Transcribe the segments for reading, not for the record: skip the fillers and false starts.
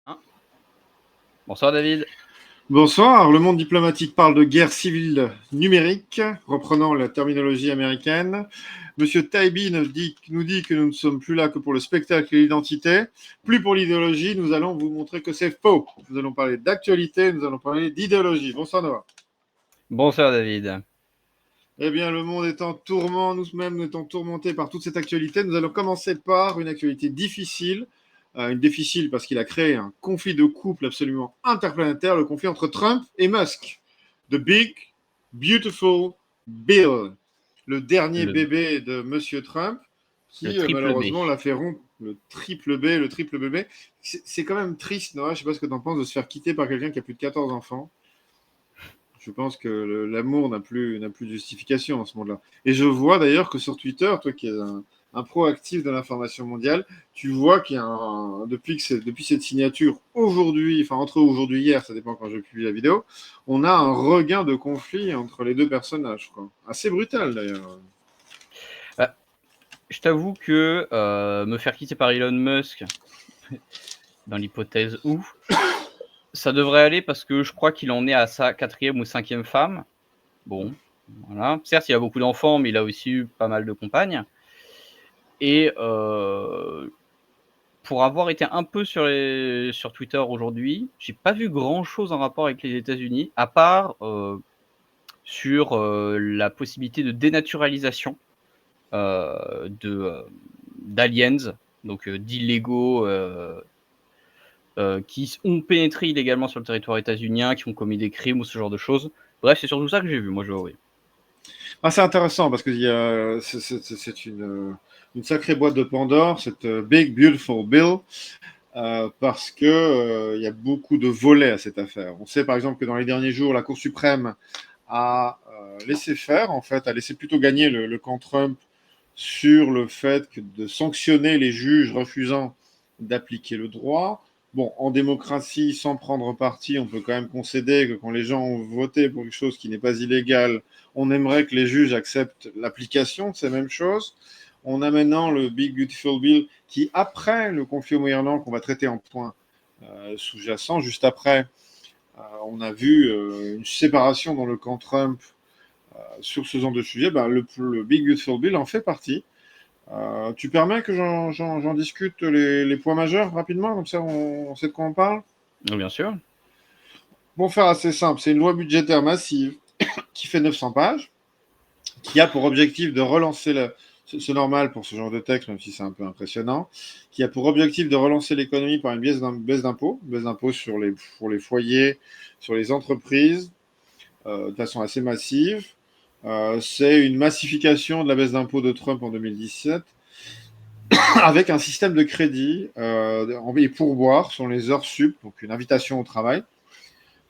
Hein. Bonsoir David. Bonsoir, le monde diplomatique parle de guerre civile numérique, reprenant la terminologie américaine. Monsieur Taibbi nous dit que nous ne sommes plus là que pour le spectacle et l'identité, plus pour l'idéologie. Nous allons vous montrer que c'est faux. Nous allons parler d'actualité, nous allons parler d'idéologie. Bonsoir Noah. Bonsoir David. Eh bien, le monde est en tourment, nous-mêmes étant tourmentés par toute cette actualité. Nous allons commencer par une actualité difficile. Une difficile parce qu'il a créé un conflit de couple absolument interplanétaire, le conflit entre Trump et Musk. The Big, Beautiful Bill. Le dernier Le, bébé de Monsieur Trump, le qui triple B. malheureusement l'a fait rompre. Le triple B, le triple bébé. C'est quand même triste, Noah, je ne sais pas ce que tu en penses, de se faire quitter par quelqu'un qui a plus de 14 enfants. Je pense que l'amour n'a plus de justification en ce monde-là. Et je vois d'ailleurs que sur Twitter, toi qui es un proactif de l'information mondiale, tu vois qu'il y a depuis cette signature aujourd'hui, enfin entre aujourd'hui et hier, ça dépend quand je publie la vidéo, on a un regain de conflit entre les deux personnages, quoi. Assez brutal d'ailleurs. Je t'avoue que me faire quitter par Elon Musk, dans l'hypothèse où, ça devrait aller parce que je crois qu'il en est à sa 4e ou 5e femme. Bon, voilà. Certes, il a beaucoup d'enfants, mais il a aussi eu pas mal de compagnes. Et pour avoir été un peu sur Twitter aujourd'hui, j'ai pas vu grand-chose en rapport avec les États-Unis, à part sur la possibilité de dénaturalisation d'aliens, donc d'illégaux qui ont pénétré illégalement sur le territoire états-unien, qui ont commis des crimes ou ce genre de choses. Bref, c'est surtout ça que j'ai vu, moi, je oui. Ah, c'est intéressant parce que c'est une sacrée boîte de Pandore, cette Big Beautiful Bill. Parce que y a beaucoup de volets à cette affaire. On sait par exemple que dans les derniers jours, la Cour suprême a laissé faire, en fait, a laissé plutôt gagner le camp Trump sur le fait de sanctionner les juges refusant d'appliquer le droit. Bon, en démocratie, sans prendre parti, on peut quand même concéder que quand les gens ont voté pour quelque chose qui n'est pas illégal, on aimerait que les juges acceptent l'application de ces mêmes choses. On a maintenant le Big Beautiful Bill qui, après le conflit au Moyen-Orient qu'on va traiter en point sous-jacent, juste après, on a vu une séparation dans le camp Trump sur ce genre de sujet. Ben, le Big Beautiful Bill en fait partie. Tu permets que j'en discute les points majeurs rapidement, comme ça on sait de quoi on parle. Bien sûr. Pour faire assez simple, c'est une loi budgétaire massive qui fait 900 pages, qui a pour objectif de relancer c'est normal pour ce genre de texte, même si c'est un peu impressionnant, qui a pour objectif de relancer l'économie par une baisse d'impôts pour les foyers, sur les entreprises, de façon assez massive. C'est une massification de la baisse d'impôts de Trump en 2017, avec un système de crédit et pourboire sur les heures sup, donc une invitation au travail.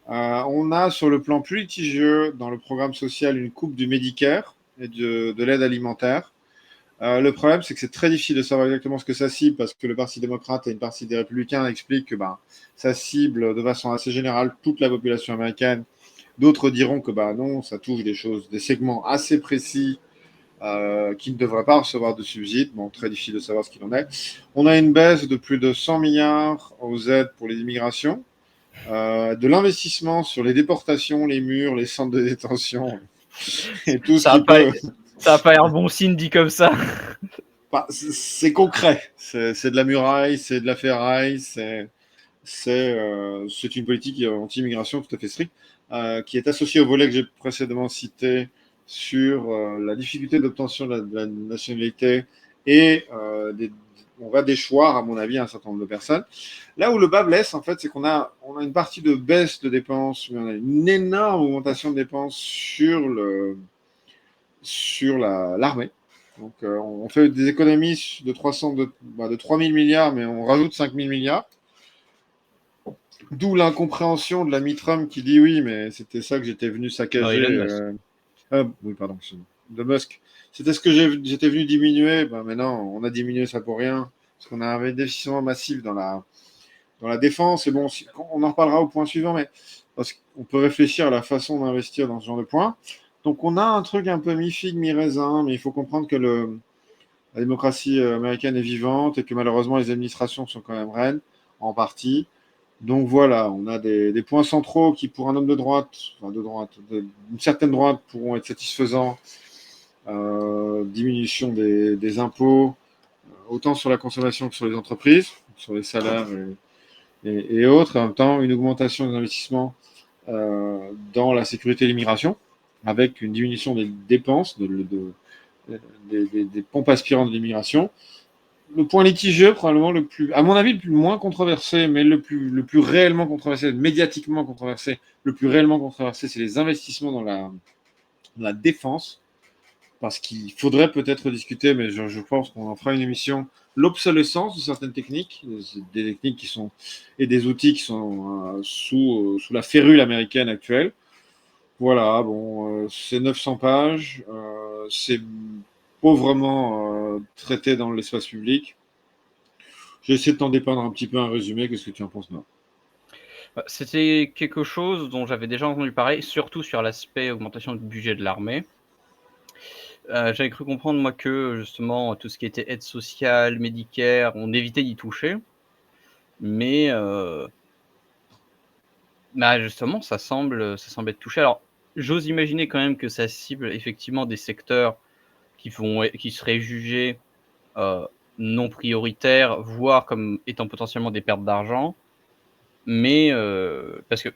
On a sur le plan plus litigieux, dans le programme social, une coupe du Medicare et de l'aide alimentaire. Le problème, c'est que c'est très difficile de savoir exactement ce que ça cible parce que le Parti démocrate et une partie des républicains expliquent que ça cible de façon assez générale toute la population américaine. D'autres diront que non, ça touche des segments assez précis qui ne devraient pas recevoir de subsides. Bon, très difficile de savoir ce qu'il en est. On a une baisse de plus de 100 milliards aux aides pour les immigrations, de l'investissement sur les déportations, les murs, les centres de détention et tout ce Ça qui n'a pas, peut. ça a pas l'air bon signe dit comme ça. C'est concret. C'est de la muraille, c'est de la ferraille, c'est une politique anti-immigration tout à fait stricte, qui est associée au volet que j'ai précédemment cité sur la difficulté d'obtention de la nationalité et on va déchoir, à mon avis, un certain nombre de personnes. Là où le bas blesse, en fait, c'est on a une partie de baisse de dépenses, mais on a une énorme augmentation de dépenses sur l'armée. Donc, on fait des économies de 3 000 milliards, mais on rajoute 5 000 milliards. D'où l'incompréhension de l'ami Trump qui dit oui, mais c'était ça que j'étais venu Non, saccager. Elon Musk. Oui, pardon, de Musk. C'était ce que j'étais venu diminuer. Mais non, on a diminué ça pour rien. Parce qu'on a un investissement massif dans la défense. Et bon, on en reparlera au point suivant, mais parce qu'on peut réfléchir à la façon d'investir dans ce genre de points. Donc on a un truc un peu mi-figue, mi-raisin, mais il faut comprendre que la démocratie américaine est vivante et que malheureusement les administrations sont quand même reines, en partie. Donc voilà, on a des points centraux qui, pour un homme de droite, d'une certaine droite, pourront être satisfaisants. Diminution des impôts, autant sur la consommation que sur les entreprises, sur les salaires et autres. En même temps, une augmentation des investissements dans la sécurité et l'immigration, avec une diminution des dépenses, des pompes aspirantes de l'immigration. Le point litigieux, probablement le plus, à mon avis, le moins controversé, mais le plus réellement controversé, médiatiquement controversé, le plus réellement controversé, c'est les investissements dans la défense. Parce qu'il faudrait peut-être discuter, mais je pense qu'on en fera une émission, l'obsolescence de certaines techniques, des techniques qui sont, et des outils qui sont sous la férule américaine actuelle. Voilà, bon, c'est 900 pages, c'est pauvrement traité dans l'espace public. J'ai essayé de t'en dépeindre un petit peu un résumé. Qu'est-ce que tu en penses, Noah? C'était quelque chose dont j'avais déjà entendu parler, surtout sur l'aspect augmentation du budget de l'armée. J'avais cru comprendre, moi, que justement tout ce qui était aide sociale, médicaire, on évitait d'y toucher. Mais bah, justement, ça semble être touché. Alors, j'ose imaginer quand même que ça cible effectivement des secteurs qui seraient jugés, heu, non prioritaires, voire comme étant potentiellement des pertes d'argent. Mais parce que,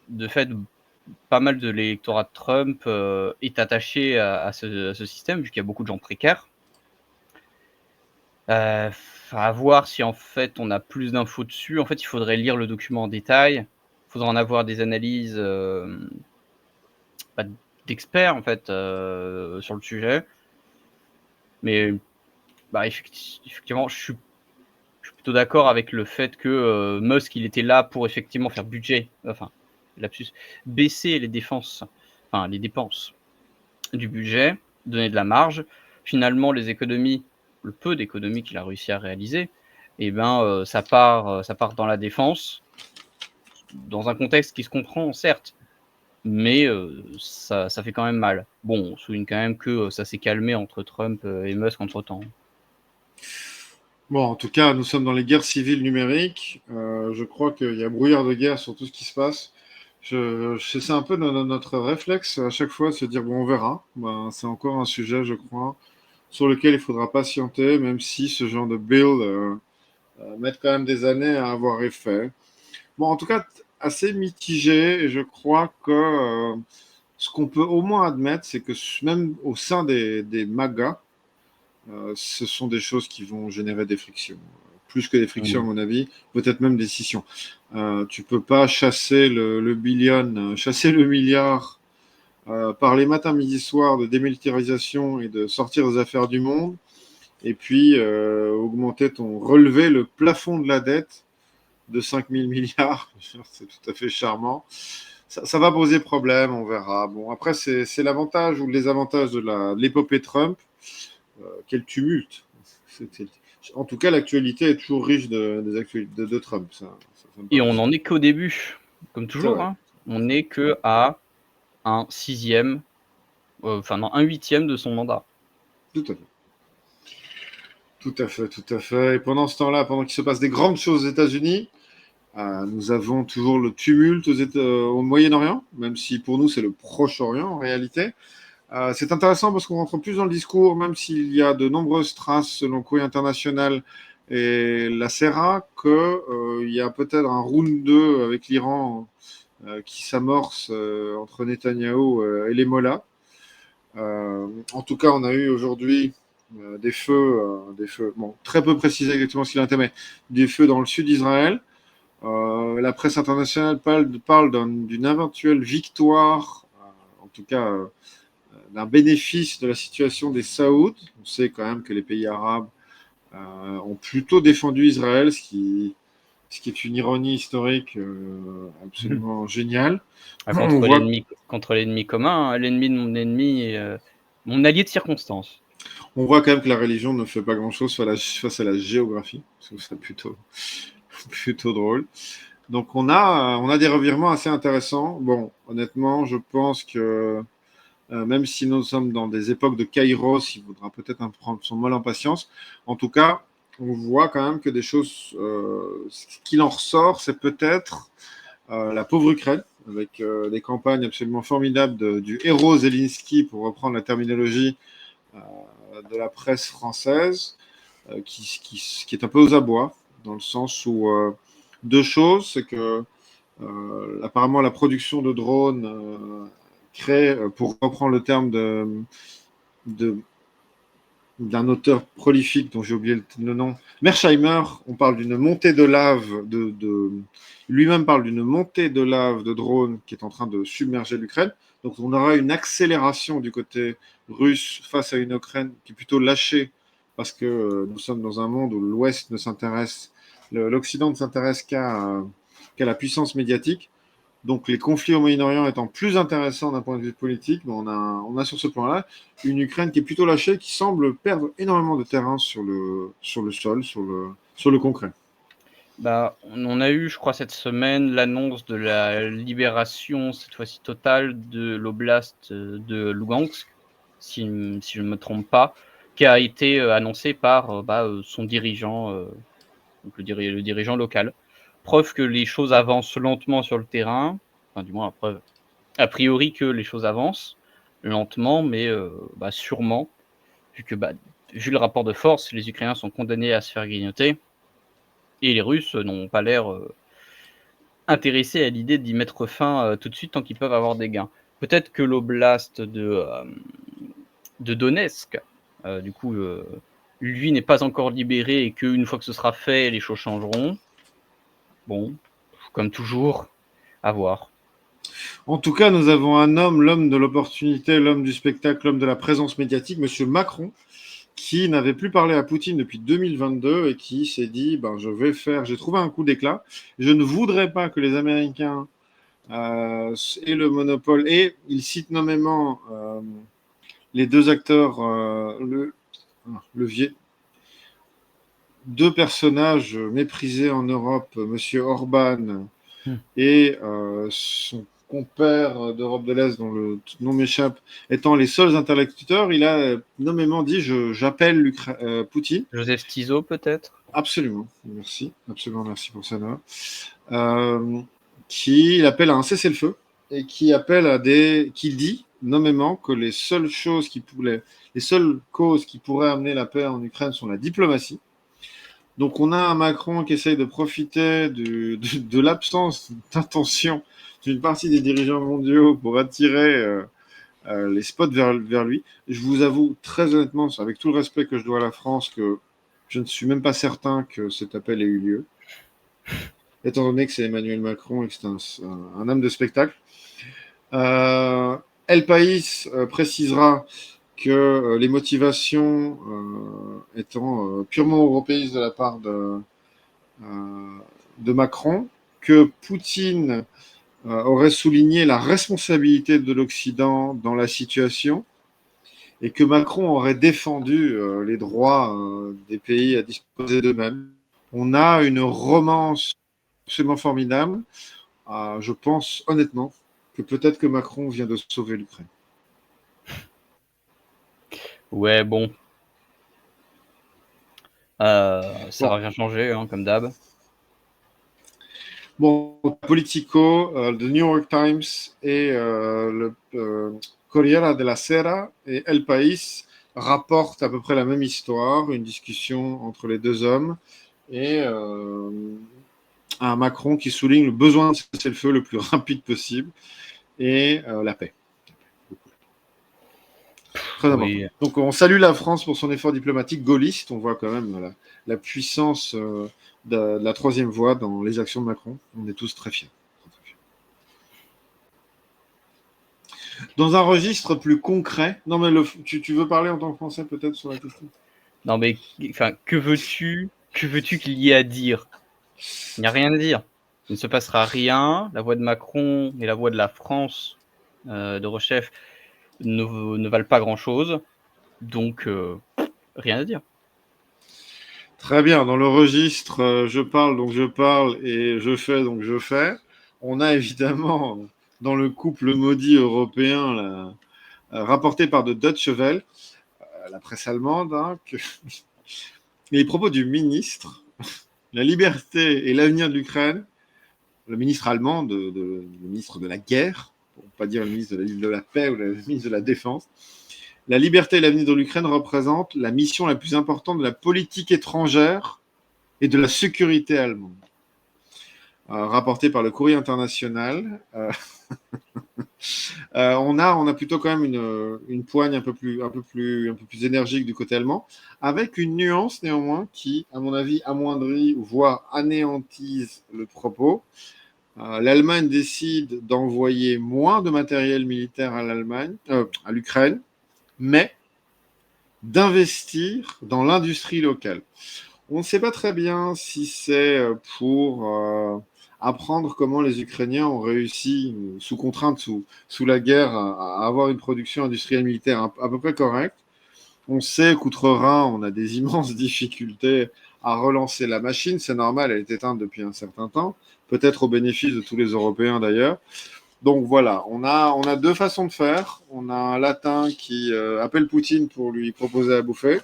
de fait, pas mal de l'électorat de Trump, est attaché à ce système, vu qu'il y a beaucoup de gens précaires. À voir si, en fait, on a plus d'infos dessus. En fait, il faudrait lire le document en détail. Il faudrait en avoir des analyses, bah, d'experts, en fait, sur le sujet. Mais bah, effectivement, je suis plutôt d'accord avec le fait que, Musk, il était là pour effectivement faire lapsus, baisser les dépenses du budget, donner de la marge. Finalement, le peu d'économies qu'il a réussi à réaliser, et ben, ça part dans la défense, dans un contexte qui se comprend certes, mais ça fait quand même mal. Bon, on souligne quand même que, ça s'est calmé entre Trump, et Musk entre-temps. Bon, en tout cas, nous sommes dans les guerres civiles numériques. Je crois qu'il y a brouillard de guerre sur tout ce qui se passe. C'est un peu notre réflexe à chaque fois de se dire, bon, on verra. Ben, c'est encore un sujet, je crois, sur lequel il faudra patienter, même si ce genre de build met quand même des années à avoir effet. Bon, en tout cas, assez mitigé, et je crois que ce qu'on peut au moins admettre, c'est que même au sein des MAGA, ce sont des choses qui vont générer des frictions. Plus que des frictions, à Mmh. mon avis, peut-être même des scissions. Tu peux pas chasser le billion, chasser le milliard par les matins, midi, soir de démilitarisation et de sortir des affaires du monde, et puis relever le plafond de la dette de 5 000 milliards. C'est tout à fait charmant. Ça va poser problème, on verra. Bon, après, c'est l'avantage ou le désavantage de l'épopée Trump. Quel tumulte. En tout cas, l'actualité est toujours riche de Trump. Ça me Et paraît on sûr. n'en est qu'au début, comme C'est toujours, vrai. hein. On n'est qu'à un sixième, enfin non, un huitième de son mandat. Tout à fait. Tout à fait, tout à fait. Et pendant ce temps-là, pendant qu'il se passe des grandes choses aux États-Unis, nous avons toujours le tumulte au Moyen-Orient, même si pour nous c'est le Proche-Orient en réalité. C'est intéressant parce qu'on rentre plus dans le discours, même s'il y a de nombreuses traces selon Courrier International et la CERA, qu'il y a peut-être un round 2 avec l'Iran qui s'amorce entre Netanyahou et les Mollahs. En tout cas, on a eu aujourd'hui des feux, bon, très peu précisé exactement ce qu'il en était, mais des feux dans le sud d'Israël. La presse internationale parle d'une éventuelle victoire, en tout cas d'un bénéfice de la situation des Saouds. On sait quand même que les pays arabes ont plutôt défendu Israël, ce qui est une ironie historique absolument géniale. Ah, On voit, contre l'ennemi commun, hein, l'ennemi de mon ennemi et mon allié de circonstance. on voit quand même que la religion ne fait pas grand-chose face à la géographie. Je trouve ça plutôt drôle. Donc on a des revirements assez intéressants. Bon, honnêtement, je pense que même si nous sommes dans des époques de Kairos, il faudra peut-être prendre son mal en patience. En tout cas, on voit quand même que des choses, ce qu'il en ressort, c'est peut-être la pauvre Ukraine, avec des campagnes absolument formidables du héros Zelensky, pour reprendre la terminologie de la presse française, qui est un peu aux abois, dans le sens où deux choses, c'est que apparemment la production de drones crée, pour reprendre le terme de d'un auteur prolifique dont j'ai oublié le nom, Mersheimer, on parle d'une montée de lave, lui-même parle d'une montée de lave de drones qui est en train de submerger l'Ukraine. Donc on aura une accélération du côté russe face à une Ukraine qui est plutôt lâchée, parce que nous sommes dans un monde où l'Ouest ne s'intéresse, l'Occident ne s'intéresse qu'à la puissance médiatique. Donc les conflits au Moyen-Orient étant plus intéressants d'un point de vue politique, on a sur ce point-là une Ukraine qui est plutôt lâchée, qui semble perdre énormément de terrain sur le sol, sur le concret. Bah, on a eu, je crois, cette semaine l'annonce de la libération, cette fois-ci totale, de l'oblast de Lugansk, si je ne me trompe pas, qui a été annoncée par son dirigeant, donc le dirigeant local. Preuve que les choses avancent lentement sur le terrain, enfin du moins la preuve, a priori que les choses avancent lentement, mais sûrement, vu que vu le rapport de force, les Ukrainiens sont condamnés à se faire grignoter, et les Russes n'ont pas l'air intéressés à l'idée d'y mettre fin tout de suite tant qu'ils peuvent avoir des gains. Peut-être que l'oblast de Donetsk, du coup, lui n'est pas encore libéré et qu'une fois que ce sera fait, les choses changeront. Bon, comme toujours, à voir. En tout cas, nous avons un homme, l'homme de l'opportunité, l'homme du spectacle, l'homme de la présence médiatique, Monsieur Macron, qui n'avait plus parlé à Poutine depuis 2022 et qui s'est dit, j'ai trouvé un coup d'éclat. Je ne voudrais pas que les Américains aient le monopole. Et il cite nommément les deux acteurs, deux personnages méprisés en Europe, Monsieur Orban et son compère d'Europe de l'Est, dont le nom m'échappe, étant les seuls interlocuteurs. Il a nommément dit j'appelle Poutine. Joseph Tiso, peut-être. Absolument, merci. Absolument, merci pour ça, Noah. Qui appelle à un cessez-le-feu et qui dit nommément que les seules causes qui pourraient amener la paix en Ukraine sont la diplomatie. Donc on a un Macron qui essaye de profiter de l'absence d'intention d'une partie des dirigeants mondiaux pour attirer les spots vers lui. Je vous avoue très honnêtement, avec tout le respect que je dois à la France, que je ne suis même pas certain que cet appel ait eu lieu, étant donné que c'est Emmanuel Macron et que c'est un homme de spectacle. El País précisera que les motivations étant purement européistes de la part de Macron, que Poutine aurait souligné la responsabilité de l'Occident dans la situation et que Macron aurait défendu les droits des pays à disposer d'eux-mêmes. On a une romance absolument formidable. Je pense honnêtement que peut-être que Macron vient de sauver l'Ukraine. Ouais, bon. Ça va rien changer, hein, comme d'hab. Bon, Politico, The New York Times et le Corriere della Sera et El País rapportent à peu près la même histoire, une discussion entre les deux hommes et un Macron qui souligne le besoin de cesser le feu le plus rapide possible et la paix. Très important. Oui. Donc on salue la France pour son effort diplomatique gaulliste. On voit quand même la puissance de la troisième voie dans les actions de Macron. On est tous très fiers. Dans un registre plus concret, non mais tu veux parler en tant que Français peut-être sur la question? Non mais enfin, que veux-tu qu'il y ait à dire? Il n'y a rien à dire. Il ne se passera rien. La voix de Macron et la voix de la France de Rochef ne valent pas grand-chose. Donc, rien à dire. Très bien. Dans le registre je parle, donc je parle, et je fais, donc je fais. On a évidemment, dans le couple maudit européen, rapporté par de Deutsche Welle, la presse allemande, les propos du ministre, la liberté et l'avenir de l'Ukraine, le ministre allemand, le ministre de la guerre, pour ne pas dire le ministre de la paix ou le ministre de la défense, la liberté et l'avenir de l'Ukraine représentent la mission la plus importante de la politique étrangère et de la sécurité allemande. Rapporté par le Courrier international. On a plutôt quand même une poigne un peu plus énergique du côté allemand, avec une nuance néanmoins qui, à mon avis, amoindrit, voire anéantise le propos. L'Allemagne décide d'envoyer moins de matériel militaire à l'Ukraine, mais d'investir dans l'industrie locale. On ne sait pas très bien si c'est pour apprendre comment les Ukrainiens ont réussi, sous contrainte, sous la guerre, à avoir une production industrielle militaire à peu près correcte. On sait qu'outre-Rhin, on a des immenses difficultés à relancer la machine. C'est normal, elle est éteinte depuis un certain temps, peut-être au bénéfice de tous les Européens d'ailleurs. Donc voilà, on a deux façons de faire. On a un Latin qui appelle Poutine pour lui proposer à bouffer.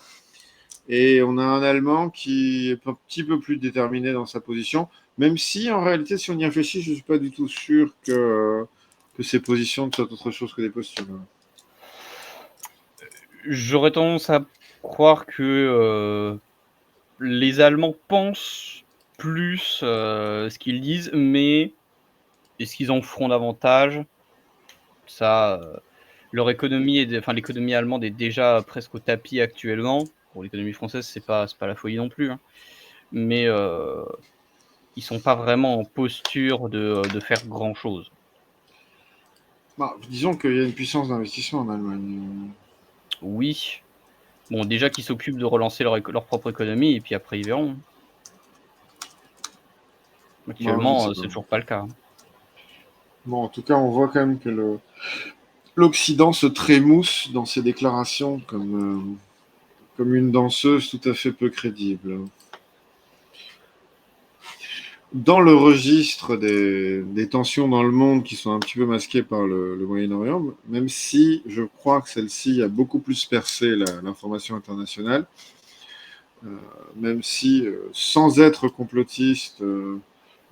Et on a un Allemand qui est un petit peu plus déterminé dans sa position, même si en réalité, si on y réfléchit, je ne suis pas du tout sûr que ces positions ne soient autre chose que des postures. J'aurais tendance à croire que les Allemands pensent plus ce qu'ils disent, mais est-ce qu'ils en feront davantage? Ça, leur économie l'économie allemande est déjà presque au tapis actuellement. Pour l'économie française, c'est pas la folie non plus, hein. Mais ils sont pas vraiment en posture de faire grand chose. Disons qu'il y a une puissance d'investissement en Allemagne. Oui. Bon, déjà qu'ils s'occupent de relancer leur propre économie et puis après ils verront. Je ne sais Actuellement, pas. c'est toujours pas le cas. Bon, en tout cas, on voit quand même que l'Occident se trémousse dans ses déclarations comme une danseuse tout à fait peu crédible. Dans le registre des tensions dans le monde qui sont un petit peu masquées par le Moyen-Orient, même si je crois que celle-ci a beaucoup plus percé l'information internationale, même si, sans être complotiste,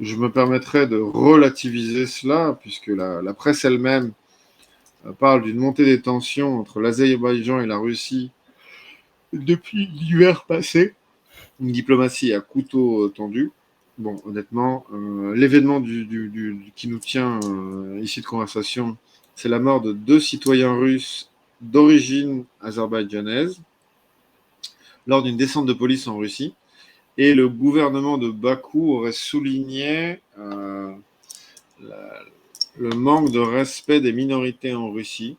je me permettrais de relativiser cela, puisque la presse elle-même parle d'une montée des tensions entre l'Azerbaïdjan et la Russie depuis l'hiver passé, une diplomatie à couteau tendu. Bon, honnêtement, l'événement qui nous tient ici de conversation, c'est la mort de 2 citoyens russes d'origine azerbaïdjanaise lors d'une descente de police en Russie. Et le gouvernement de Bakou aurait souligné le manque de respect des minorités en Russie.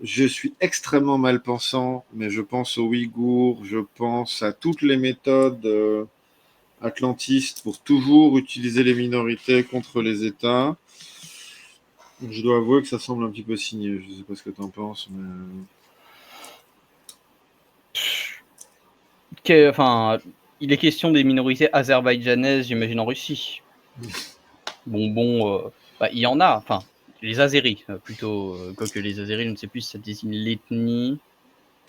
Je suis extrêmement mal pensant, mais je pense aux Ouïghours, je pense à toutes les méthodes atlantistes pour toujours utiliser les minorités contre les États. Je dois avouer que ça semble un petit peu signé. Je ne sais pas ce que tu en penses, mais... Il est question des minorités azerbaïdjanaises, j'imagine, en Russie. Il y en a, enfin, les Azéris, plutôt, quoique les Azéris, je ne sais plus si ça désigne l'ethnie,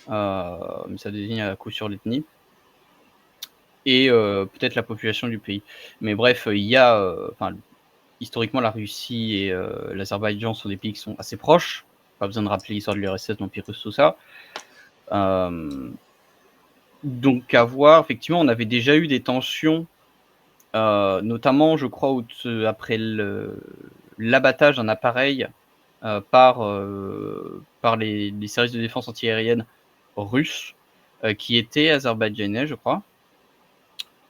mais ça désigne à coup sûr l'ethnie. Et peut-être la population du pays. Mais bref, il y a, historiquement, la Russie et l'Azerbaïdjan sont des pays qui sont assez proches. Pas besoin de rappeler l'histoire de l'URSS, l'Empire russe, tout ça. Donc à voir, effectivement, on avait déjà eu des tensions, notamment, je crois, après l'abattage d'un appareil par les services de défense antiaérienne russes, qui étaient azerbaïdjanais, je crois.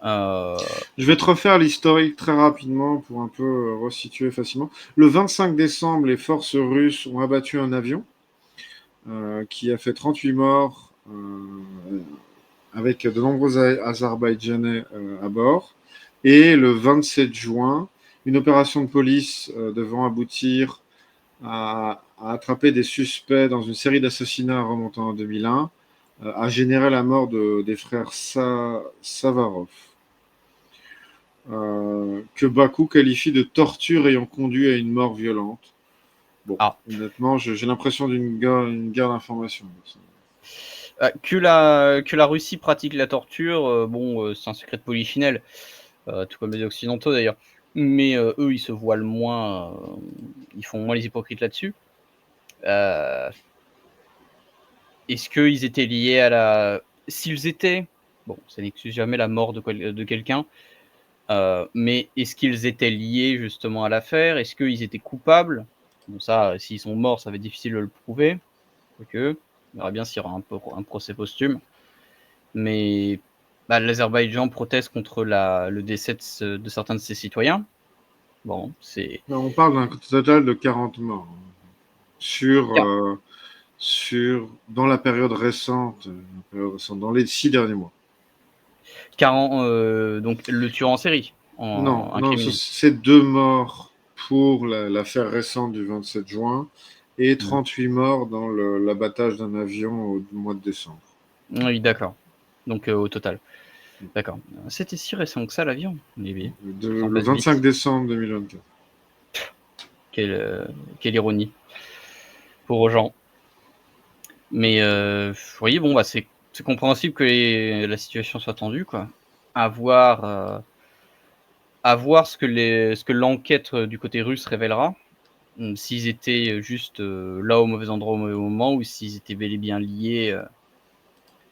Je vais te refaire l'historique très rapidement pour un peu resituer facilement. Le 25 décembre, les forces russes ont abattu un avion qui a fait 38 morts avec de nombreux Azerbaïdjanais à bord. Et le 27 juin, une opération de police devant aboutir à attraper des suspects dans une série d'assassinats remontant en 2001 a généré la mort des frères Savarov. Que Bakou qualifie de torture ayant conduit à une mort violente. Bon, honnêtement, j'ai l'impression d'une guerre d'information. Que la Russie pratique la torture, c'est un secret de polichinelle, tout comme les Occidentaux d'ailleurs. Mais eux, ils se voilent moins, ils font moins les hypocrites là-dessus. Est-ce qu'ils étaient liés à la s'ils étaient ça n'excuse jamais la mort de quelqu'un, mais est-ce qu'ils étaient liés justement à l'affaire? Est-ce qu'ils étaient coupables? Bon ça, s'ils sont morts, ça va être difficile de le prouver, quoique, on verra bien s'il y aura un procès posthume. Mais, l'Azerbaïdjan proteste contre le décès de certains de ses citoyens. Bon, c'est On parle d'un total de 40 morts dans la période récente, dans les 6 derniers mois. 40, donc le tueur en série, Non, un criminel. c'est 2 morts pour l'affaire récente du 27 juin et 38 morts dans l'abattage d'un avion au mois de décembre. Oui, d'accord. Donc au total. D'accord. C'était si récent que ça l'avion? Le temps Le passe 25 vite. décembre 2024. Quelle ironie. Pauvres gens. Mais oui, c'est compréhensible que la situation soit tendue, quoi. À voir, ce que l'enquête, du côté russe révélera. S'ils étaient, juste, là au mauvais endroit au mauvais moment ou s'ils étaient bel et bien liés,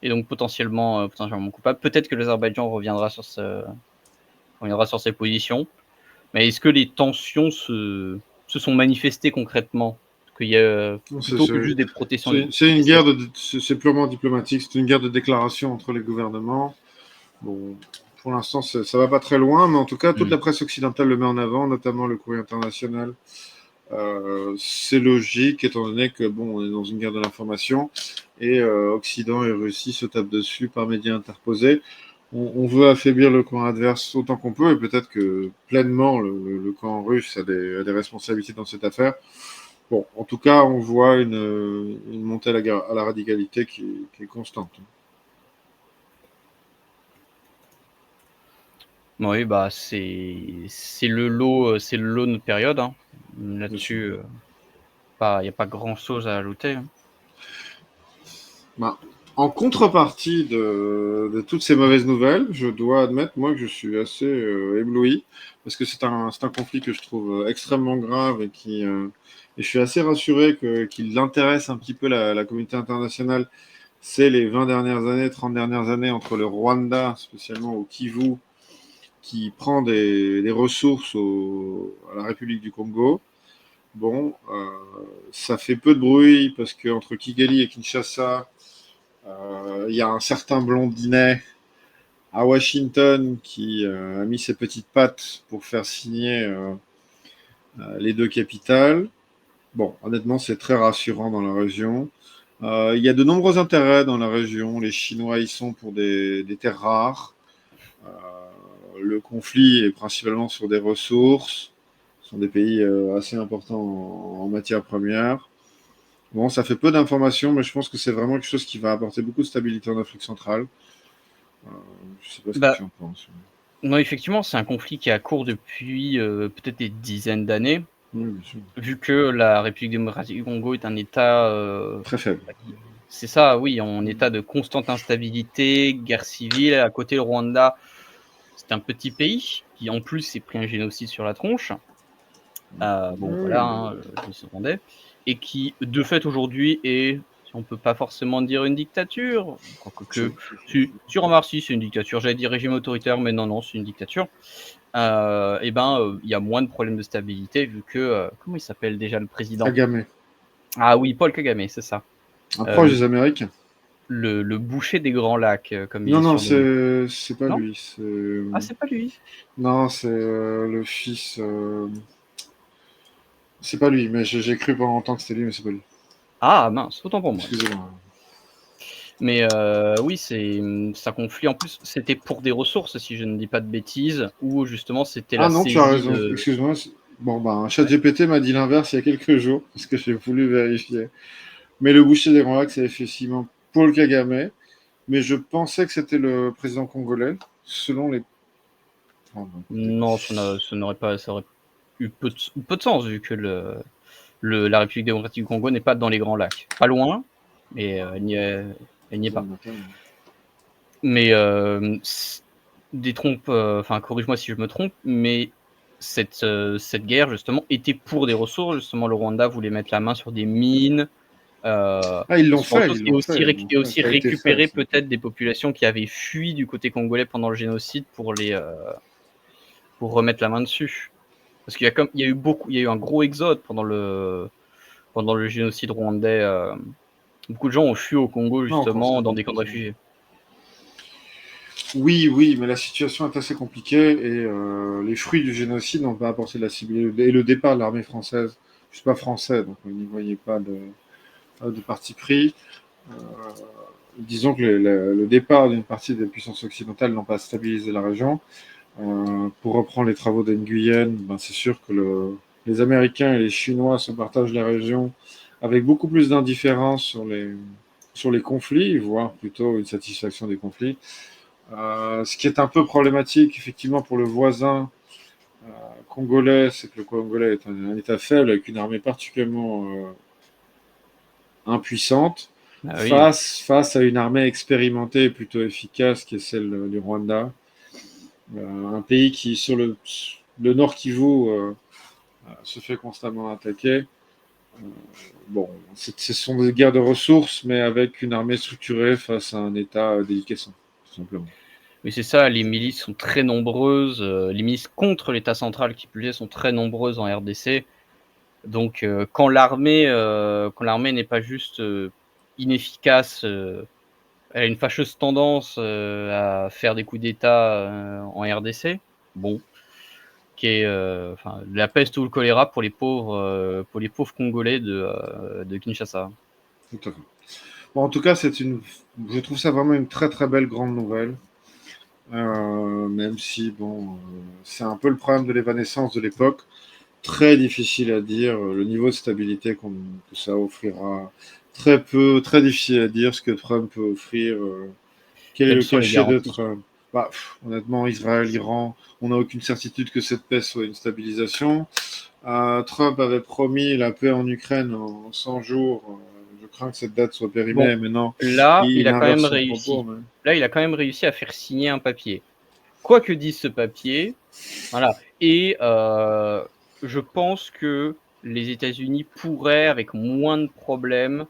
et donc potentiellement coupables. Peut-être que l'Azerbaïdjan reviendra sur ses positions, mais est-ce que les tensions se sont manifestées concrètement? Qu'il y a plutôt que juste des C'est une guerre protestations? c'est purement diplomatique, c'est une guerre de déclaration entre les gouvernements. Bon, pour l'instant, ça va pas très loin, mais en tout cas, toute la presse occidentale le met en avant, notamment le Courrier international. C'est logique, étant donné que on est dans une guerre de l'information et Occident et Russie se tapent dessus par médias interposés. On veut affaiblir le camp adverse autant qu'on peut, et peut-être que pleinement le camp russe a des responsabilités dans cette affaire. Bon, en tout cas, on voit une montée à la radicalité qui est constante. Oui, c'est le lot de notre période, hein. Là-dessus, il y a pas grand-chose à ajouter, hein. Bah, en contrepartie de toutes ces mauvaises nouvelles, je dois admettre, moi, que je suis assez ébloui, parce que c'est un conflit que je trouve extrêmement grave et je suis assez rassuré qu'il intéresse un petit peu la communauté internationale. C'est les 20 dernières années, 30 dernières années entre le Rwanda, spécialement au Kivu, qui prend des ressources à la République du Congo. Bon, ça fait peu de bruit parce qu'entre Kigali et Kinshasa, il y a un certain blondinet à Washington qui a mis ses petites pattes pour faire signer les deux capitales. Bon, honnêtement, c'est très rassurant dans la région. Il y a de nombreux intérêts dans la région. Les Chinois y sont pour des terres rares. Euh, le conflit est principalement sur des ressources. Ce sont des pays assez importants en matière première. Bon, ça fait peu d'informations, mais je pense que c'est vraiment quelque chose qui va apporter beaucoup de stabilité en Afrique centrale. Je sais pas ce que Bah, tu en penses. non, effectivement, c'est un conflit qui est à court depuis, peut-être des dizaines d'années, Oui, bien sûr. vu que la République démocratique du Congo est un État, Très faible. qui c'est ça, oui, en état de constante instabilité, guerre civile. À côté, le Rwanda, c'est un petit pays qui, en plus, s'est pris un génocide sur la tronche. Voilà, Oui, hein, je rwandais et qui, de fait, aujourd'hui est, si on peut pas forcément dire une dictature, quoique si remarque si, c'est une dictature. J'allais dire régime autoritaire, mais non, c'est une dictature. Il y a moins de problèmes de stabilité vu que, comment il s'appelle déjà le président? Kagame. Ah oui, Paul Kagame, c'est ça. Un Heu, proche le des Américains. le boucher des Grands Lacs, comme il Non, est non, surnommé. c'est pas Non? lui. Ah, c'est pas lui? Non, c'est le fils. C'est pas lui, mais j'ai cru pendant longtemps que c'était lui, mais c'est pas lui. Ah mince, autant pour moi. Excusez-moi. Mais oui, c'est un conflit en plus, c'était pour des ressources si je ne dis pas de bêtises, ou justement c'était Ah la non, tu as saisie raison. de Excuse-moi. Bon, ben, ouais. ChatGPT m'a dit l'inverse il y a quelques jours, parce que j'ai voulu vérifier. Mais le boucher des Grands Lacs, c'est effectivement Paul Kagame. Mais je pensais que c'était le président congolais, selon les. Oh, non, écoutez. Non, ça aurait eu peu de sens vu que la République démocratique du Congo n'est pas dans les Grands Lacs. Pas loin, mais elle n'y est Elle n'y est pas. Mais enfin, corrige-moi si je me trompe, mais cette guerre justement était pour des ressources. Justement, le Rwanda voulait mettre la main sur des mines, Ils l'ont ce genre de fait, choses, ils et l'ont fait, ils l'ont fait. aussi Ça a été fait. récupérer peut-être des populations qui avaient fui du côté congolais pendant le génocide pour remettre la main dessus. Parce qu'il y a eu un gros exode pendant le génocide rwandais. Beaucoup de gens ont fui au Congo Non, quand justement c'était dans des camps de compliqué. réfugiés. Oui, mais la situation est assez compliquée et les fruits du génocide n'ont pas apporté la cible. Et le départ de l'armée française, je suis pas français, donc on n'y voyait pas de parti pris. Euh, disons que le départ d'une partie des puissances occidentales n'ont pas stabilisé la région. Pour reprendre les travaux d'Nguyen, c'est sûr que les Américains et les Chinois se partagent la région avec beaucoup plus d'indifférence sur les conflits, voire plutôt une satisfaction des conflits. Ce qui est un peu problématique, effectivement, pour le voisin congolais, c'est que le Congolais est un État faible avec une armée particulièrement impuissante Ah oui. face à une armée expérimentée et plutôt efficace qui est celle du Rwanda. Un pays qui, sur le Nord Kivu, se fait constamment attaquer. Bon, ce sont des guerres de ressources, mais avec une armée structurée face à un État déliquescent, tout simplement. Mais c'est ça, les milices sont très nombreuses, les milices contre l'État central qui plus est sont très nombreuses en RDC. Donc quand l'armée n'est pas juste inefficace, elle a une fâcheuse tendance à faire des coups d'État en RDC. Bon, qui est enfin la peste ou le choléra pour les pauvres Congolais de Kinshasa. Tout à fait. Bon, en tout cas, je trouve ça vraiment une très très belle grande nouvelle. Même si, bon, c'est un peu le problème de l'évanescence de l'époque. Très difficile à dire le niveau de stabilité que ça offrira. Très peu, très difficile à dire ce que Trump peut offrir. Quel est Quelles le sont les cachet de garanties? Trump? Honnêtement, Israël, Iran, on n'a aucune certitude que cette paix soit une stabilisation. Trump avait promis la paix en Ukraine en 100 jours. Je crains que cette date soit Bon, périmée. Maintenant, là, il il a quand inverse même son propos. réussi. Là, il a quand même réussi à faire signer un papier. Quoi que dise ce papier, voilà. Et je pense que les États-Unis pourraient, avec moins de problèmes,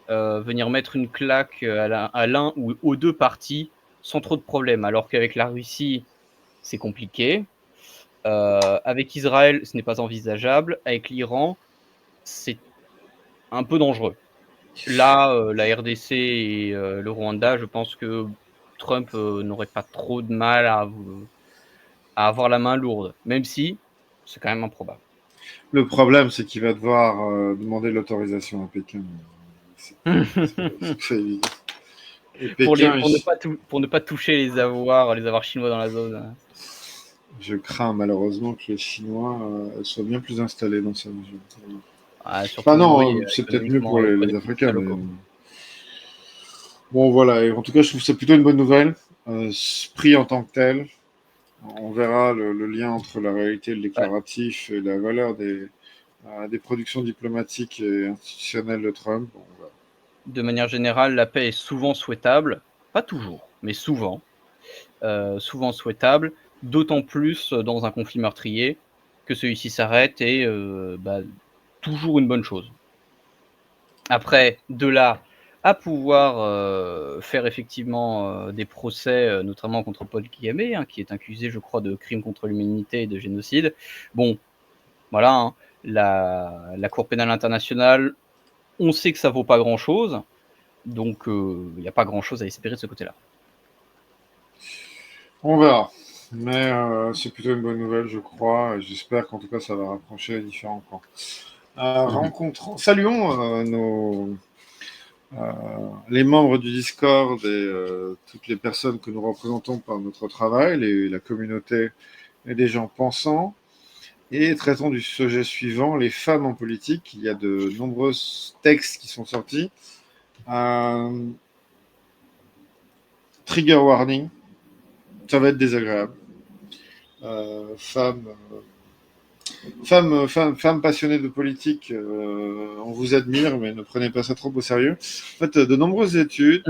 venir mettre une claque à l'un ou aux deux parties sans trop de problèmes. Alors qu'avec la Russie, c'est compliqué. Avec Israël, ce n'est pas envisageable. Avec l'Iran, c'est un peu dangereux. Là, la RDC et le Rwanda, je pense que Trump n'aurait pas trop de mal à avoir la main lourde, même si c'est quand même improbable. Le problème, c'est qu'il va devoir demander l'autorisation à Pékin. C'est pas évident. Et Pékin, Pour ne pas toucher les avoirs chinois dans la zone. je crains malheureusement que les Chinois soient bien plus installés dans cette région. Ah, Enfin surtout, oui, non, c'est peut-être mieux pour économiquement et auprès les des Africains, producteurs mais locaux. bon voilà. Et en tout cas, je trouve ça plutôt une bonne nouvelle. Pris en tant que tel, on verra le lien entre la réalité, le Ouais. déclaratif et la valeur des productions diplomatiques et institutionnelles de Trump. Bon, voilà. De manière générale, la paix est souvent souhaitable, pas toujours, mais souvent, souvent souhaitable, d'autant plus dans un conflit meurtrier que celui-ci s'arrête et toujours une bonne chose. Après, de là à pouvoir, faire effectivement, des procès, notamment contre Paul Kagame, hein, qui est accusé, je crois, de crimes contre l'humanité et de génocide. Bon, voilà, hein, la Cour pénale internationale, on sait que ça vaut pas grand-chose, donc il y a pas grand-chose à espérer de ce côté-là. On verra. Mais c'est plutôt une bonne nouvelle, je crois. Et j'espère qu'en tout cas, ça va rapprocher les différents camps. Mmh. Saluons les membres du Discord et toutes les personnes que nous représentons par notre travail, la communauté et des gens pensants. Et traitons du sujet suivant, les femmes en politique. Il y a de nombreux textes qui sont sortis. Euh, Trigger warning, ça va être désagréable. Femmes Femme passionnée de politique, on vous admire, mais ne prenez pas ça trop au sérieux. En fait, de nombreuses études.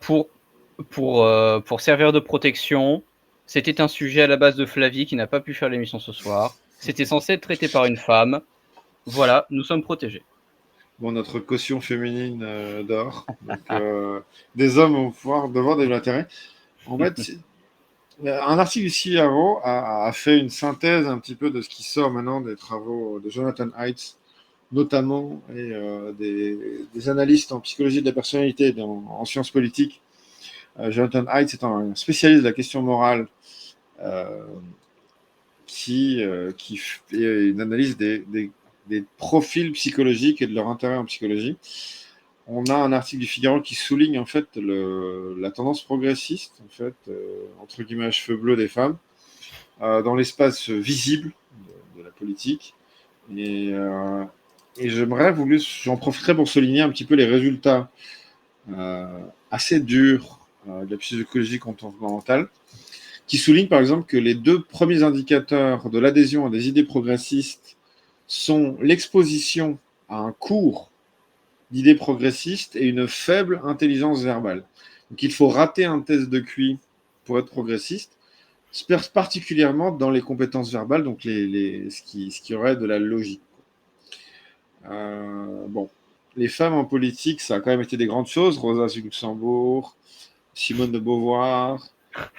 Pour servir de protection, c'était un sujet à la base de Flavie qui n'a pas pu faire l'émission ce soir. C'était censé être traité par une femme. Voilà, nous sommes protégés. Bon, notre caution féminine d'or. Donc, des hommes vont pouvoir devoir de l'intérêt. En fait, un article du CIAO a fait une synthèse un petit peu de ce qui sort maintenant des travaux de Jonathan Haidt, notamment, et des analystes en psychologie de la personnalité et en sciences politiques. Jonathan Haidt est un spécialiste de la question morale euh, qui fait une analyse des profils psychologiques et de leur intérêt en psychologie. On a un article du Figaro qui souligne en fait la tendance progressiste, en fait, entre guillemets, à cheveux bleus des femmes, dans l'espace visible de la politique. Et, j'en profiterai pour souligner un petit peu les résultats assez durs de la psychologie comportementale, qui souligne par exemple que les 2 premiers indicateurs de l'adhésion à des idées progressistes sont l'exposition à un cours d'idées progressistes et une faible intelligence verbale. Donc il faut rater un test de QI pour être progressiste, particulièrement dans les compétences verbales, donc ce qui aurait de la logique. Bon, les femmes en politique, ça a quand même été des grandes choses. Rosa Luxembourg, Simone de Beauvoir,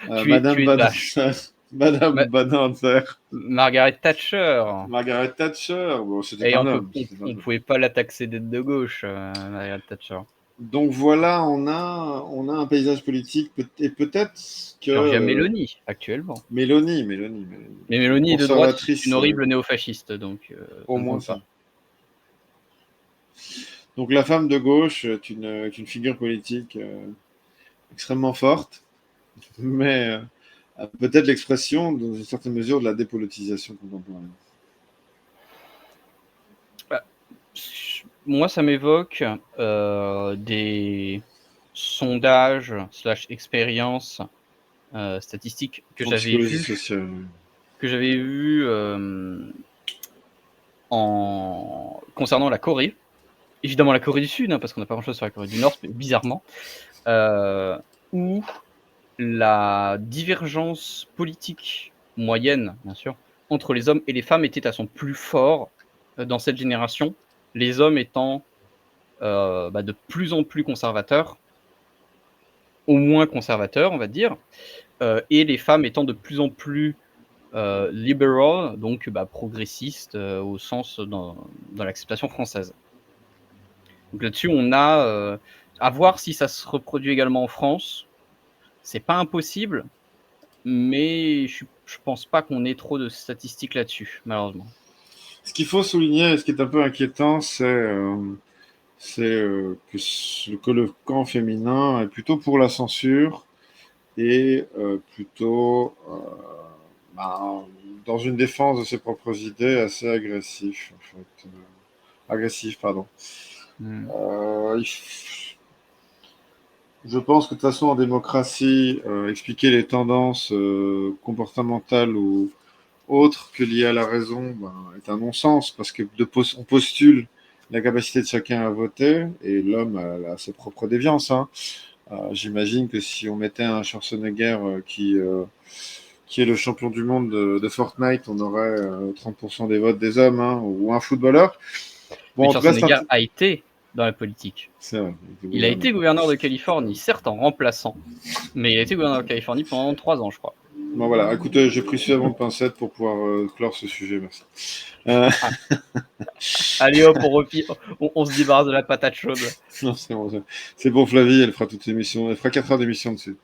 Madame Tu es Badinter, Madame Ma- Badinter, Margaret Thatcher. Margaret Thatcher. Bon, c'était Et un homme. on pouvait pas la taxer d'être de gauche, Margaret Thatcher. Donc voilà, on a un paysage politique et peut-être que Giorgia Meloni, actuellement. Mélanie, Mais Meloni est de droite, c'est une conservatrice, horrible néofasciste, donc au ça ne moins compte ça. pas. Donc la femme de gauche est une figure politique extrêmement forte, mais peut-être l'expression, dans une certaine mesure, de la dépolitisation contemporaine. Bah, moi, ça m'évoque des sondages / expériences statistiques que j'avais vu concernant la Corée. Évidemment la Corée du Sud, hein, parce qu'on n'a pas grand-chose sur la Corée du Nord, mais bizarrement, où la divergence politique moyenne, bien sûr, entre les hommes et les femmes était à son plus fort dans cette génération, les hommes étant de plus en plus conservateurs, au moins conservateurs, on va dire, et les femmes étant de plus en plus liberal, donc progressistes au sens dans l'acceptation française. Donc là-dessus, on a à voir si ça se reproduit également en France. C'est pas impossible, mais je pense pas qu'on ait trop de statistiques là-dessus, malheureusement. Ce qu'il faut souligner, et ce qui est un peu inquiétant, c'est que le camp féminin est plutôt pour la censure et plutôt dans une défense de ses propres idées assez agressif, en fait. Agressif, pardon. Je pense que de toute façon, en démocratie, expliquer les tendances comportementales ou autres que liées à la raison est un non-sens, parce que on postule la capacité de chacun à voter, et l'homme a ses propres déviances. Hein. J'imagine que si on mettait un Schwarzenegger qui est le champion du monde de Fortnite, on aurait 30% des votes des hommes, hein, ou un footballeur. Bon, mais Schwarzenegger a été dans la politique. C'est vrai. Il a été gouverneur de Californie, certes en remplaçant, mais il a été gouverneur de Californie pendant 3 ans, je crois. Bon, voilà, écoutez, j'ai pris suffisamment de pincettes pour pouvoir clore ce sujet, merci. Allez hop, on se débarrasse de la patate chaude. Non, c'est bon, c'est bon, Flavie, elle fera toute l'émission, elle fera 4 heures d'émission dessus.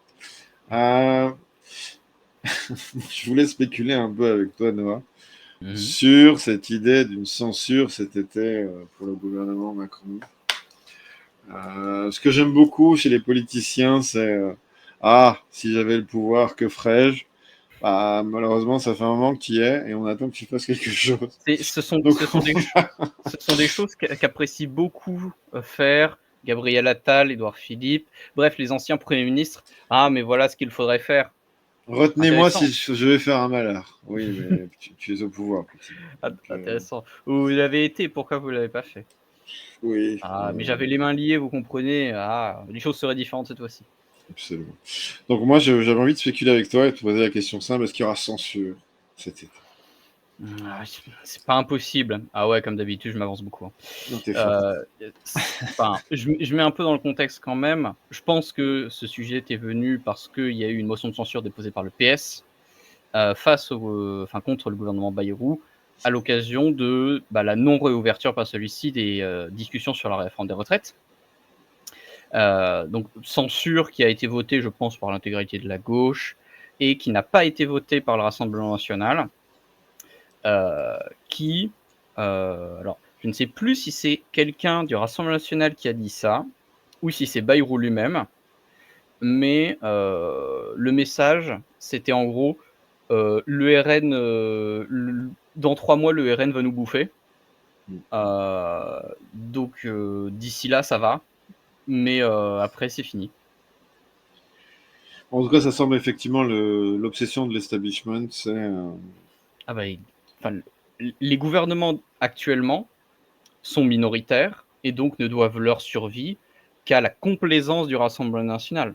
Je voulais spéculer un peu avec toi, Noah, sur cette idée d'une censure cet été pour le gouvernement Macron. Ce que j'aime beaucoup chez les politiciens, c'est si j'avais le pouvoir, que ferais-je? Malheureusement, ça fait un moment que tu y es et on attend que tu fasses quelque chose. Ce sont des choses qu'apprécient beaucoup faire Gabriel Attal, Édouard Philippe, bref, les anciens premiers ministres. Mais voilà ce qu'il faudrait faire. Retenez-moi Intéressant. si je vais faire un malheur. Oui, mais tu es au pouvoir, petit. Donc, Intéressant. Vous l'avez été, pourquoi vous l'avez pas fait? oui, Ah, mais j'avais les mains liées, vous comprenez? Ah, les choses seraient différentes cette fois-ci. absolument. Donc moi, j'avais envie de spéculer avec toi et de te poser la question simple, est-ce qu'il y aura censure cet été? Ah, c'est pas impossible. Ah ouais, comme d'habitude, je m'avance beaucoup, hein. Non, t'es fort. Enfin, je mets un peu dans le contexte quand même. Je pense que ce sujet était venu parce qu'il y a eu une motion de censure déposée par le PS, contre le gouvernement Bayrou, à l'occasion de, la non-réouverture par celui-ci des, discussions sur la réforme des retraites. Donc censure qui a été votée, je pense, par l'intégralité de la gauche et qui n'a pas été votée par le Rassemblement national, heu, qui, alors je ne sais plus si c'est quelqu'un du Rassemblement national qui a dit ça ou si c'est Bayrou lui-même, mais le message, c'était en gros, le RN, l dans 3 mois, le RN va nous bouffer, donc d'ici là, ça va, mais après c'est fini. En tout cas, ça semble effectivement l'obsession de l'establishment, c'est Ah bah, enfin, les gouvernements actuellement sont minoritaires et donc ne doivent leur survie qu'à la complaisance du Rassemblement national,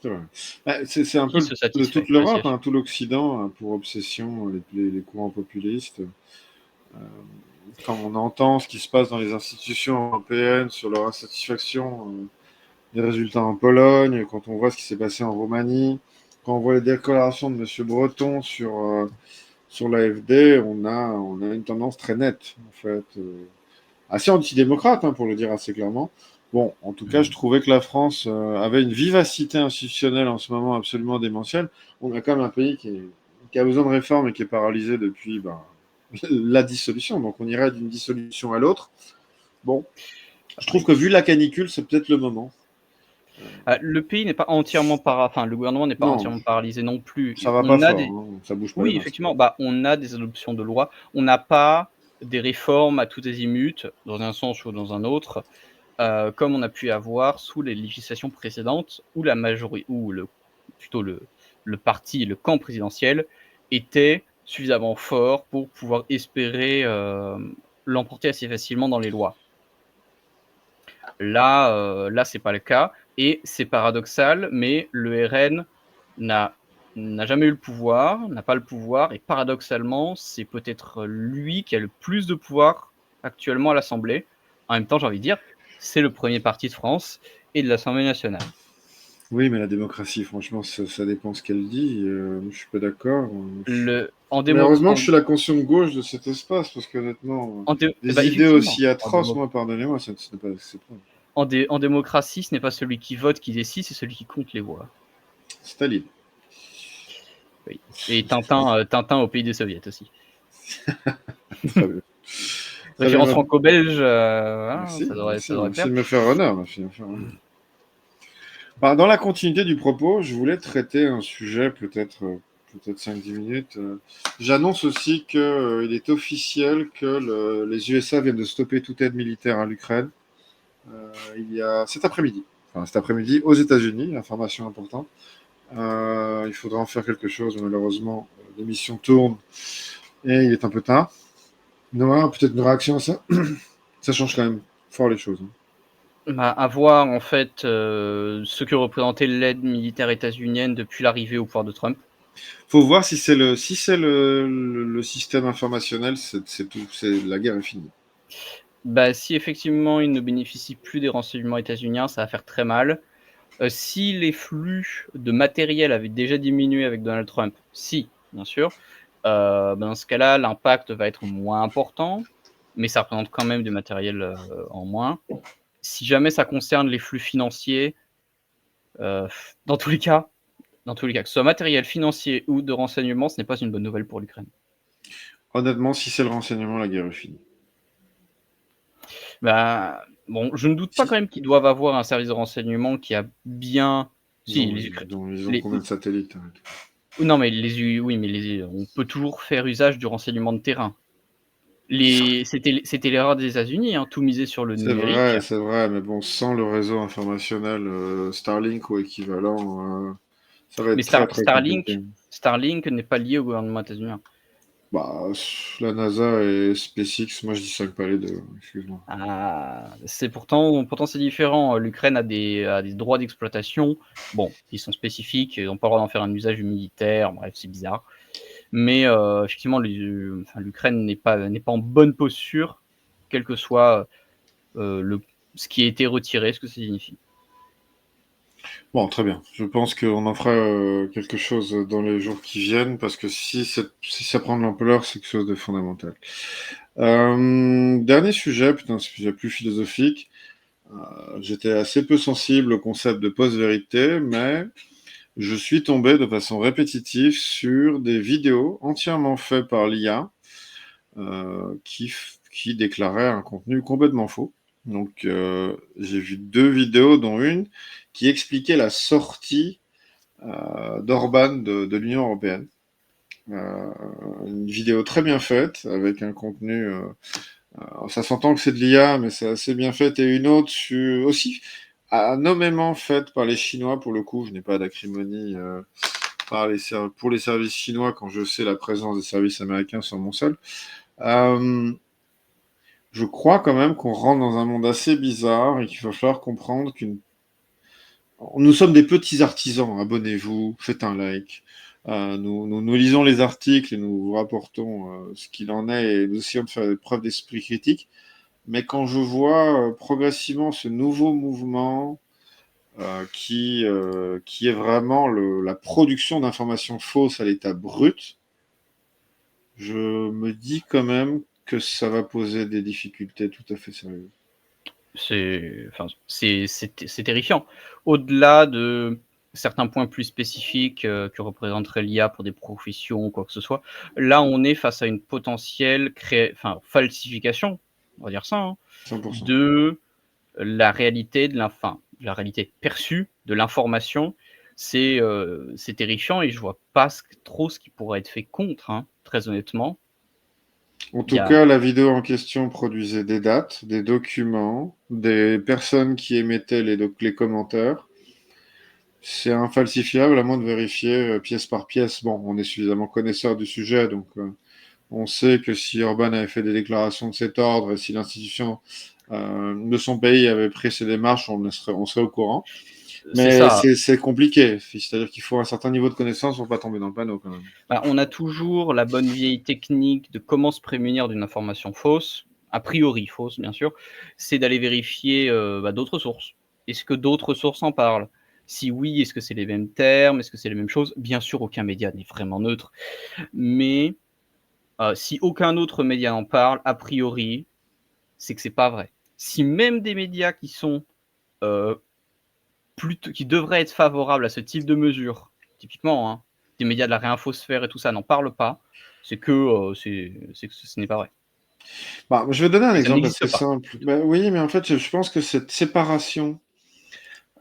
c'est vrai. Bah, c'est un peu qui se toute satisfait de la l'Europe, situation. hein, tout l'Occident a pour obsession les courants populistes. Quand on entend ce qui se passe dans les institutions européennes sur leur insatisfaction des résultats en Pologne, quand on voit ce qui s'est passé en Roumanie, quand on voit les déclarations de M. Breton sur l'AfD, on a une tendance très nette, en fait, assez antidémocrate, hein, pour le dire assez clairement. Bon, en tout cas, je Mmh. trouvais que la France avait une vivacité institutionnelle en ce moment absolument démentielle. On a quand même un pays qui a besoin de réforme et qui est paralysé depuis la dissolution. Donc on irait d'une dissolution à l'autre. Bon, je trouve Pareil. que vu la canicule, c'est peut-être le moment. Le pays n'est pas entièrement le gouvernement n'est pas Non, entièrement paralysé non plus. ça va pas On a fort, des hein, ça bouge pas les Oui, masses. effectivement, on a des adoptions de lois. On n'a pas des réformes à tous azimuts, dans un sens ou dans un autre, comme on a pu avoir sous les législations précédentes où la majori où plutôt le parti, le camp présidentiel était suffisamment fort pour pouvoir espérer, l'emporter assez facilement dans les lois. Là, c'est pas le cas et c'est paradoxal, mais le RN n'a n'a jamais eu le pouvoir, n'a pas le pouvoir et paradoxalement, c'est peut-être lui qui a le plus de pouvoir actuellement à l'Assemblée. En même temps, j'ai envie de dire, c'est le premier parti de France et de l'Assemblée nationale. Oui, mais la démocratie, franchement, ça dépend ce qu'elle dit. Je suis pas d'accord. Le en Mais démo heureusement que en je suis la caution de gauche de cet espace, parce qu'honnêtement, en dé Bah, des idées effectivement, aussi atroces, moi, pardonnez-moi, ce n'est pas acceptable. en démocratie, ce n'est pas celui qui vote qui décide, c'est celui qui compte les voix. Staline. Oui, et Tintin au pays des soviets aussi. Très bien. Très Référence bien. franco-belge, Merci, ça merci, devrait merci plaire. de me faire honneur, ma fille. Bah, dans la continuité du propos, je voulais traiter un sujet peut-être 5-10 minutes. J'annonce aussi qu'il est officiel que les USA viennent de stopper toute aide militaire à l'Ukraine. Il y a cet après-midi aux États-Unis, information importante. Il faudra en faire quelque chose, mais malheureusement, l'émission tourne et il est un peu tard. Noah, peut-être une réaction à ça? Ça change quand même fort les choses, hein. Bah, à voir en fait, ce que représentait l'aide militaire états-unienne depuis l'arrivée au pouvoir de Trump. Faut voir si c'est le système informationnel, c'est tout, c'est la guerre est finie. Bah, si effectivement il ne bénéficie plus des renseignements états-uniens, ça va faire très mal. Si les flux de matériel avaient déjà diminué avec Donald Trump, si, bien sûr, dans ce cas-là, l'impact va être moins important, mais ça représente quand même du matériel, en moins. Si jamais ça concerne les flux financiers, heu, dans tous les cas que ce soit matériel, financier ou de renseignement, ce n'est pas une bonne nouvelle pour l'Ukraine. Honnêtement, si c'est le renseignement, la guerre est finie. Bah, bon, je ne doute pas Si, quand même qu'ils doivent avoir un service de renseignement qui a bien si non, les Ukra ils ont les combien de satellites, hein? non, mais les U oui, mais les on peut toujours faire usage du renseignement de terrain. C'était l'erreur des États-Unis, hein, tout miser sur le numérique. C'est vrai, mais bon, sans le réseau informationnel Starlink ou équivalent, Ça va être Mais très très compliqué. Starlink n'est pas lié au gouvernement états-unien. Bah, la NASA et SpaceX, moi je distingue pas les deux, excuse-moi. Ah, c'est pourtant c'est différent. L'Ukraine a des droits d'exploitation. Bon, ils sont spécifiques, ils n'ont pas le droit d'en faire un usage militaire, bref, c'est bizarre. Mais effectivement, l'Ukraine n'est pas en bonne posture, quel que soit ce qui a été retiré, ce que ça signifie. Bon, très bien. Je pense qu'on en fera quelque chose dans les jours qui viennent, parce que si ça prend de l'ampleur, c'est quelque chose de fondamental. Dernier sujet, putain, un sujet plus philosophique. J'étais assez peu sensible au concept de post-vérité, mais je suis tombé de façon répétitive sur des vidéos entièrement faites par l'IA qui déclaraient un contenu complètement faux. Donc, j'ai vu 2 vidéos, dont une qui expliquait la sortie d'Orban de l'Union européenne. Euh, une vidéo très bien faite, avec un contenu... ça s'entend que c'est de l'IA, mais c'est assez bien fait. Et une autre aussi nommément faite par les Chinois, pour le coup. Je n'ai pas d'acrimonie pour les services chinois quand je sais la présence des services américains sur mon sol. Je crois quand même qu'on rentre dans un monde assez bizarre et qu'il va falloir comprendre nous sommes des petits artisans. Abonnez-vous, faites un like. Nous lisons les articles et nous vous rapportons ce qu'il en est, et nous essayons de faire preuve d'esprit critique. Mais quand je vois progressivement ce nouveau mouvement qui est vraiment la production d'informations fausses à l'état brut, je me dis quand même que ça va poser des difficultés tout à fait sérieuses. C'est terrifiant. Au-delà de certains points plus spécifiques que représenterait l'IA pour des professions ou quoi que ce soit, là on est face à une potentielle falsification, on va dire ça, hein, 100%. de la réalité la réalité perçue de l'information. C'est terrifiant et je vois pas trop ce qui pourrait être fait contre, hein, très honnêtement. En Il y tout a cas, la vidéo en question produisait des dates, des documents, des personnes qui émettaient les commentaires. C'est infalsifiable à moins de vérifier pièce par pièce. Bon, on est suffisamment connaisseur du sujet, donc on sait que si Orban avait fait des déclarations de cet ordre et si l'institution de son pays avait pris ces démarches, on serait au courant. c'est Mais ça. c'est compliqué. C'est-à-dire qu'il faut un certain niveau de connaissance pour pas tomber dans le panneau quand même. Bah, on a toujours la bonne vieille technique de comment se prémunir d'une information fausse, a priori fausse bien sûr, c'est d'aller vérifier, d'autres sources. Est-ce que d'autres sources en parlent? Si oui, est-ce que c'est les mêmes termes? Est-ce que c'est les mêmes choses? Bien sûr, aucun média n'est vraiment neutre, mais si aucun autre média en parle, a priori, c'est que c'est pas vrai. Si même des médias qui sont, heu, qui devraient être favorables à ce type de mesures, typiquement, hein, des médias de la réinfosphère et tout ça n'en parlent pas, c'est que, c'est que ce n'est pas vrai Bah, je vais donner un et ça exemple n'existe assez pas. simple. Bah, oui, mais en fait, je pense que cette séparation,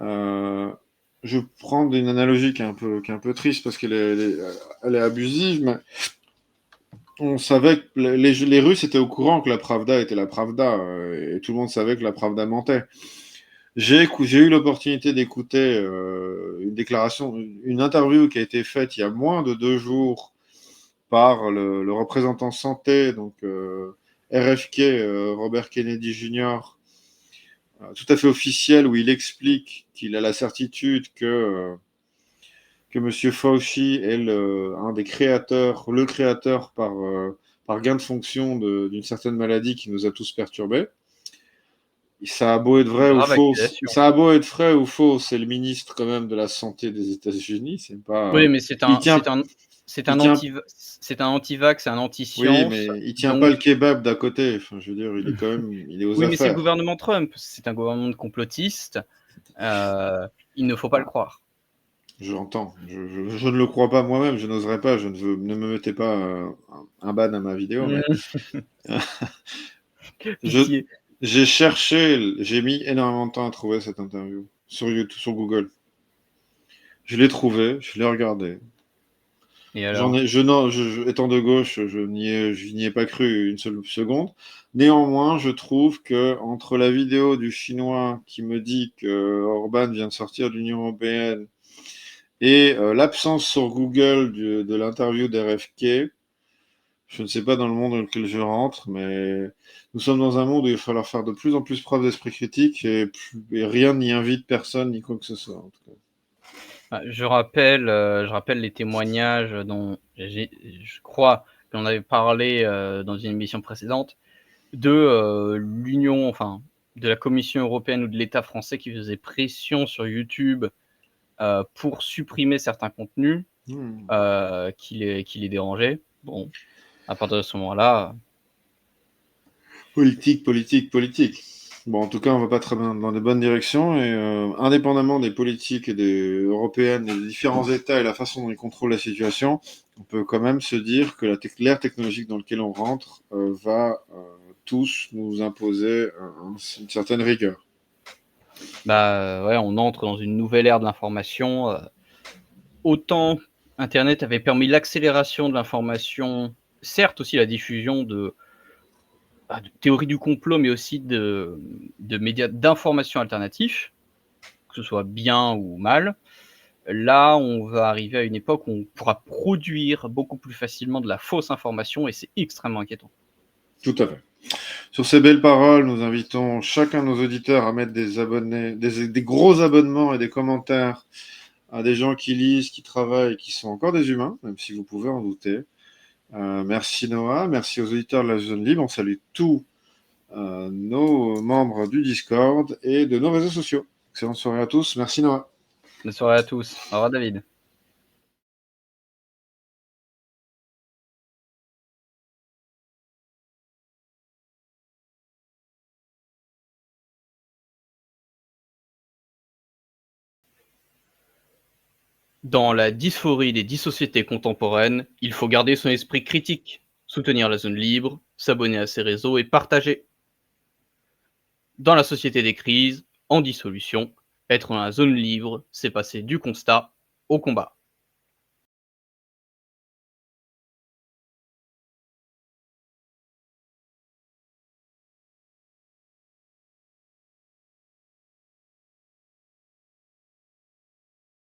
euh, je prends une analogie qui est un peu triste parce elle est abusive, mais on savait que les Russes étaient au courant que la Pravda était la Pravda, et tout le monde savait que la Pravda mentait. J'ai eu l'opportunité d'écouter une interview qui a été faite il y a moins de 2 jours par le représentant santé, donc RFK, Robert Kennedy Jr., tout à fait officiel, où il explique qu'il a la certitude que M. Fauci est un des créateurs, le créateur par gain de fonction d'une certaine maladie qui nous a tous perturbés. Ça a beau être vrai ou Grave faux, accusation. ça a beau être vrai ou faux, c'est le ministre quand même de la santé des États-Unis. C'est Oui, pas, mais il tient, il tient, c'est un anti-vax, un oui, anti-science, mais il tient pas donc le kebab d'à côté. Enfin, je veux dire, il est aux oui, mais c'est le affaires. gouvernement Trump, c'est un gouvernement de complotistes, il ne faut pas le croire. J'entends. Je ne le crois pas moi-même. Je n'oserais pas. Ne me mettez pas un ban à ma vidéo, mais Mmh. je, Pitié. j'ai mis énormément de temps à trouver cette interview sur YouTube, sur Google. Je l'ai trouvé, je l'ai regardé. Et alors? Étant de gauche, je n'y ai pas cru une seule seconde. Néanmoins, je trouve que entre la vidéo du Chinois qui me dit que Orban vient de sortir de l'Union européenne Et l'absence sur Google de l'interview d'RFK, je ne sais pas dans le monde dans lequel je rentre, mais nous sommes dans un monde où il va falloir faire de plus en plus preuve d'esprit critique et rien n'y invite personne ni quoi que ce soit. En tout cas. Je rappelle les témoignages dont je crois qu'on avait parlé dans une émission précédente de l'Union, enfin de la Commission européenne ou de l'État français qui faisait pression sur YouTube pour supprimer certains contenus qui les dérangeaient. Bon, à partir de ce moment-là. Politique, politique, politique. Bon, en tout cas, on va pas très bien dans les bonnes directions et indépendamment des politiques et des européennes, des différents États et la façon dont ils contrôlent la situation, on peut quand même se dire que l'ère technologique dans laquelle on rentre va tous nous imposer une certaine rigueur. Ouais, on entre dans une nouvelle ère de l'information. Autant Internet avait permis l'accélération de l'information, certes aussi la diffusion de théories du complot, mais aussi de médias d'information alternatifs, que ce soit bien ou mal. Là, on va arriver à une époque où on pourra produire beaucoup plus facilement de la fausse information et c'est extrêmement inquiétant. Tout à fait. Sur ces belles paroles, nous invitons chacun de nos auditeurs à mettre des abonnés, des gros abonnements et des commentaires à des gens qui lisent, qui travaillent, et qui sont encore des humains, même si vous pouvez en douter. Merci Noah, merci aux auditeurs de la Zone Libre. On salue tous nos membres du Discord et de nos réseaux sociaux. Excellente soirée à tous. Merci Noah. Bonne soirée à tous. Au revoir David. Dans la dysphorie des dissociétés contemporaines, il faut garder son esprit critique, soutenir la zone libre, s'abonner à ses réseaux et partager. Dans la société des crises, en dissolution, être dans la zone libre, c'est passer du constat au combat.